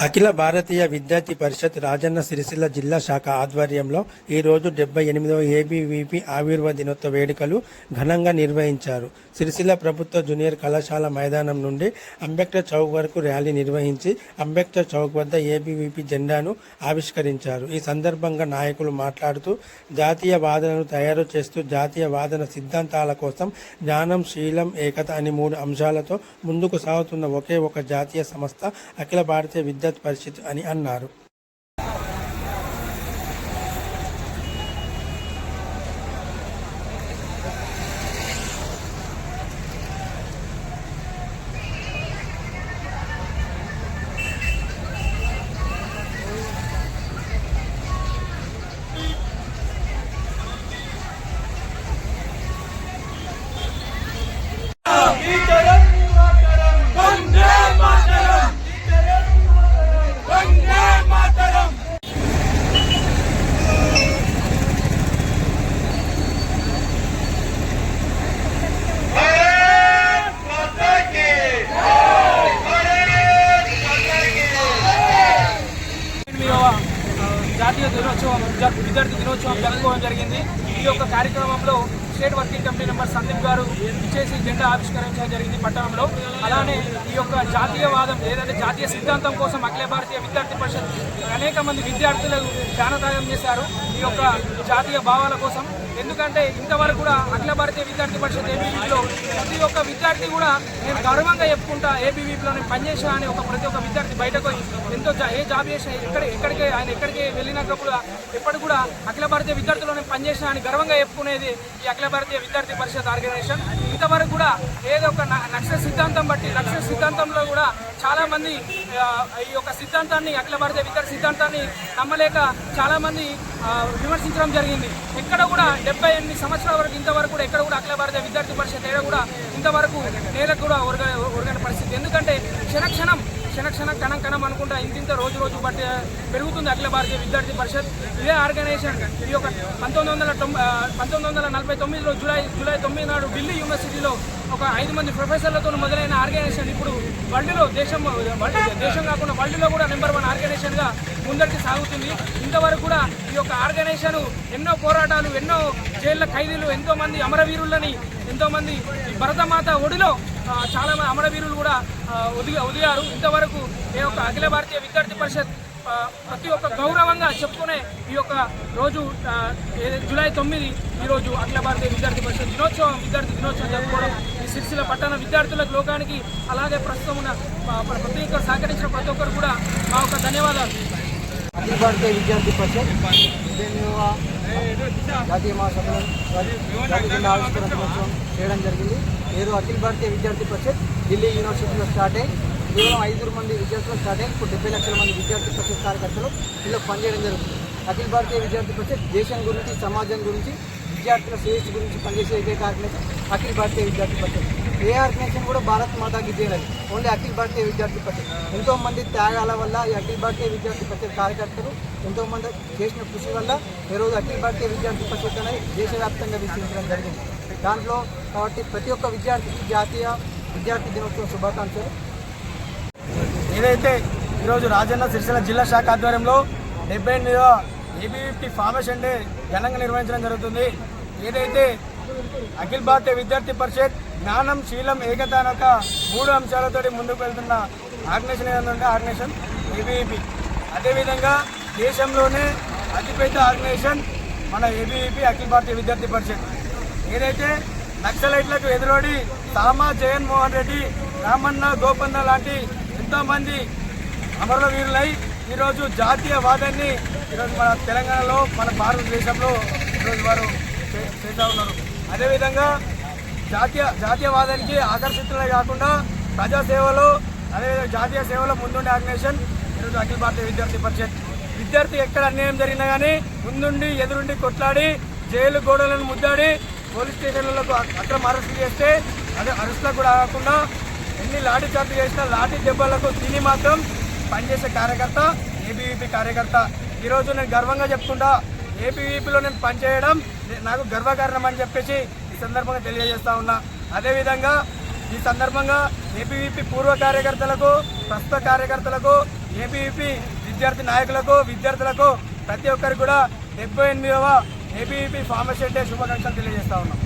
అఖిల భారతీయ విద్యార్థి పరిషత్ రాజన్న సిరిసిల్ల జిల్లా శాఖ ఆధ్వర్యంలో ఈరోజు 78వ ఏబీవీపీ ఆవిర్భావ దినోత్సవ వేడుకలు ఘనంగా నిర్వహించారు. సిరిసిల్ల ప్రభుత్వ జూనియర్ కళాశాల మైదానం నుండి అంబేద్కర్ చౌక్ వరకు ర్యాలీ నిర్వహించి అంబేద్కర్ చౌక్ వద్ద ఏబీవీపీ జెండాను ఆవిష్కరించారు. ఈ సందర్భంగా నాయకులు మాట్లాడుతూ జాతీయ వాదనను తయారు చేస్తూ జాతీయ వాదన సిద్ధాంతాల కోసం జ్ఞానం, శీలం, ఏకత అని 3 అంశాలతో ముందుకు సాగుతున్న ఒకే ఒక జాతీయ సంస్థ అఖిల భారతీయ విద్యార్థి పరిషత్ అని అన్నారు. జాతీయ దినోత్సవం విద్యార్థి దినోత్సవం జరుపుకోవడం జరిగింది. ఈ యొక్క కార్యక్రమంలో state working committee member Sandeep గారు ఇచ్చేసి జెండా ఆవిష్కరించడం జరిగింది పట్టణంలో. అలానే ఈ యొక్క జాతీయవాదం ఏదైతే జాతీయ సిద్ధాంతం కోసం అఖిల భారతీయ విద్యార్థి పరిషత్ అనేక మంది విద్యార్థులకు ప్రాణత్యాగం చేశారు ఈ యొక్క జాతీయ భావాల కోసం. ఎందుకంటే ఇంతవరకు కూడా అఖిల భారతీయ విద్యార్థి పరిషత్ ఏబీవీపీలో ప్రతి ఒక్క విద్యార్థి కూడా నేను గర్వంగా చెప్పుకుంటా ఏబీవీపీలో నేను పనిచేసా అని ప్రతి ఒక్క విద్యార్థి బయటకు ఎంతో ఏ జాబ్ చేసినా ఎక్కడికి వెళ్ళినాక కూడా ఎప్పటి కూడా అఖిల భారతీయ విద్యార్థుల్లో నేను పనిచేసినా అని గర్వంగా చెప్పుకునేది ఈ అఖిల భారతీయ విద్యార్థి పరిషత్ ఆర్గనైజేషన్. ఇంతవరకు కూడా ఏదో ఒక నక్సల్ సిద్ధాంతం బట్టి నక్సల్ సిద్ధాంతంలో కూడా చాలా మంది ఈ యొక్క సిద్ధాంతాన్ని అఖిల భారతీయ విద్యార్థి సిద్ధాంతాన్ని నమ్మలేక చాలా మంది విమర్శించడం జరిగింది. ఎక్కడ కూడా 78 సంవత్సరాల వరకు ఇంతవరకు కూడా ఎక్కడ కూడా అఖిల భారతీయ విద్యార్థి పరిషత్ ఏడ కూడా ఇంతవరకు నేలకు కూడా ఒరగని పరిస్థితి. ఎందుకంటే క్షణక్షణం కణం అనుకుంటా ఇంత రోజు బట్టి పెరుగుతుంది అఖిల భారతీయ విద్యార్థి పరిషత్. ఇదే ఆర్గనైజేషన్ ఈ యొక్క 1949లో జూలై 9 నాడు ఢిల్లీ యూనివర్సిటీలో ఒక 5 మంది ప్రొఫెసర్లతో మొదలైన ఆర్గనైజేషన్ ఇప్పుడు వరల్డ్లో దేశం కాకుండా వరల్డ్లో కూడా నెంబర్ 1 ఆర్గనైజేషన్గా ముందరికి సాగుతుంది. ఇంతవరకు కూడా ఈ యొక్క ఆర్గనైజేషన్ ఎన్నో పోరాటాలు, ఎన్నో జైళ్ళ ఖైదీలు, ఎంతోమంది అమరవీరులని, ఎంతోమంది భరతమాత ఒడిలో చాలా మంది అమరవీరులు కూడా ఒదిగారు. ఇంతవరకు ఈ యొక్క అఖిల భారతీయ విద్యార్థి పరిషత్ ప్రతి ఒక్క గౌరవంగా చెప్పుకునే ఈ యొక్క రోజు జూలై 9 ఈరోజు అఖిల భారతీయ విద్యార్థి పరిషత్ విద్యార్థి దినోత్సవం జరుపుకోవడం ఈ సిరిసిల్ల పట్టణ విద్యార్థులకు, లోకానికి, అలాగే ప్రస్తుతం ఉన్న ప్రతి ఒక్కరు సహకరించిన ప్రతి ఒక్కరు కూడా మా యొక్క ధన్యవాదాలు. అఖిల భారతీయ విద్యార్థి పరిషత్ జాతీయ మహాసభలను ఆవిష్కరణ దినోత్సవం చేయడం జరిగింది. నేడు అఖిల భారతీయ విద్యార్థి పరిషత్ ఢిల్లీ యూనివర్సిటీలో స్టార్ట్ అయ్యి కేవలం 5 మంది విద్యార్థులు స్టార్ట్ అయ్యి ఇప్పుడు 70 లక్షల మంది విద్యార్థి పరిషత్ కార్యకర్తలు ఇందులో పనిచేయడం జరుగుతుంది. అఖిల భారతీయ విద్యార్థి పరిషత్ దేశం గురించి, సమాజం గురించి, విద్యార్థుల శ్రేయస్సు గురించి పనిచేసే ఏకైక ఆర్గనైజేషన్ అఖిల భారతీయ విద్యార్థి పరిషత్. ఏ ఆర్గనైజేషన్ కూడా భారత్ మాతాకి చేయలేదు, ఓన్లీ అఖిల భారతీయ విద్యార్థి పరిషత్. ఎంతోమంది త్యాగాల వల్ల ఈ అఖిల భారతీయ విద్యార్థి పరిషత్ కార్యకర్తలు ఎంతోమంది చేసిన కృషి వల్ల ఈరోజు అఖిల భారతీయ విద్యార్థి పరిషత్ అనేది దేశవ్యాప్తంగా విస్తరించడం జరిగింది. దాంట్లో కాబట్టి ప్రతి ఒక్క విద్యార్థికి జాతీయ విద్యార్థి దినోత్సవ శుభాకాంక్షలు. ఏదైతే ఈరోజు రాజన్న సిరిసిల్ల జిల్లా శాఖ ఆధ్వర్యంలో 78వ ఏబీవీపీ ఫార్మేషన్ డే ఘనంగా నిర్వహించడం జరుగుతుంది. ఏదైతే అఖిల భారతీయ విద్యార్థి పరిషత్ జ్ఞానం, శీలం, ఏకత అనే ఒక 3 అంశాలతో ముందుకు వెళ్తున్న ఆర్గనైజేషన్ ఏదంటే ఆర్గనైజేషన్ ఏబీవీపీ. అదేవిధంగా దేశంలోనే అతిపెద్ద ఆర్గనైజేషన్ మన ఏబీవీపీ అఖిల భారతీయ విద్యార్థి పరిషత్. ఏదైతే నక్సలైట్లకు ఎదురొడి సామా, జగన్మోహన్ రెడ్డి, రామన్న, గోపన్న లాంటి ఎంతోమంది అమరుల వీరులై ఈరోజు జాతీయవాదాన్ని ఈరోజు మన తెలంగాణలో, మన భారతదేశంలో ఈరోజు వారు చేస్తూ ఉన్నారు. అదేవిధంగా జాతీయవాదానికి ఆకర్షితులే కాకుండా ప్రజాసేవలో, అదేవిధంగా జాతీయ సేవలో ముందుండే ఆర్గనైజేషన్ ఈరోజు అఖిల భారతీయ విద్యార్థి పరిషత్. విద్యార్థి ఎక్కడ అన్యాయం జరిగినా కానీ ముందుండి ఎదురుండి కొట్లాడి జైలు గోడలను ముద్దాడి పోలీస్ స్టేషన్లకు అక్రమ అరెస్టులు చేస్తే అదే అరెస్టులకు కూడా కాకుండా ఎన్ని లాఠీ చార్జీ చేసినా లాఠీ దెబ్బలకు తిని మాత్రం పనిచేసే కార్యకర్త ఏబీవీపీ కార్యకర్త. ఈరోజు నేను గర్వంగా చెప్పుకుంటా ఏబీవీపీలో నేను పనిచేయడం నాకు గర్వకారణం అని చెప్పేసి ఈ సందర్భంగా తెలియజేస్తా ఉన్నా. అదేవిధంగా ఈ సందర్భంగా ఏబీవీపీ పూర్వ కార్యకర్తలకు, ప్రస్తుత కార్యకర్తలకు, ఏబీవీపీ విద్యార్థి నాయకులకు, విద్యార్థులకు ప్రతి ఒక్కరికి కూడా 78వ ఏబీవీపీ ఫార్మసీ డే శుభాకాంక్షలు తెలియజేస్తా ఉన్నాం.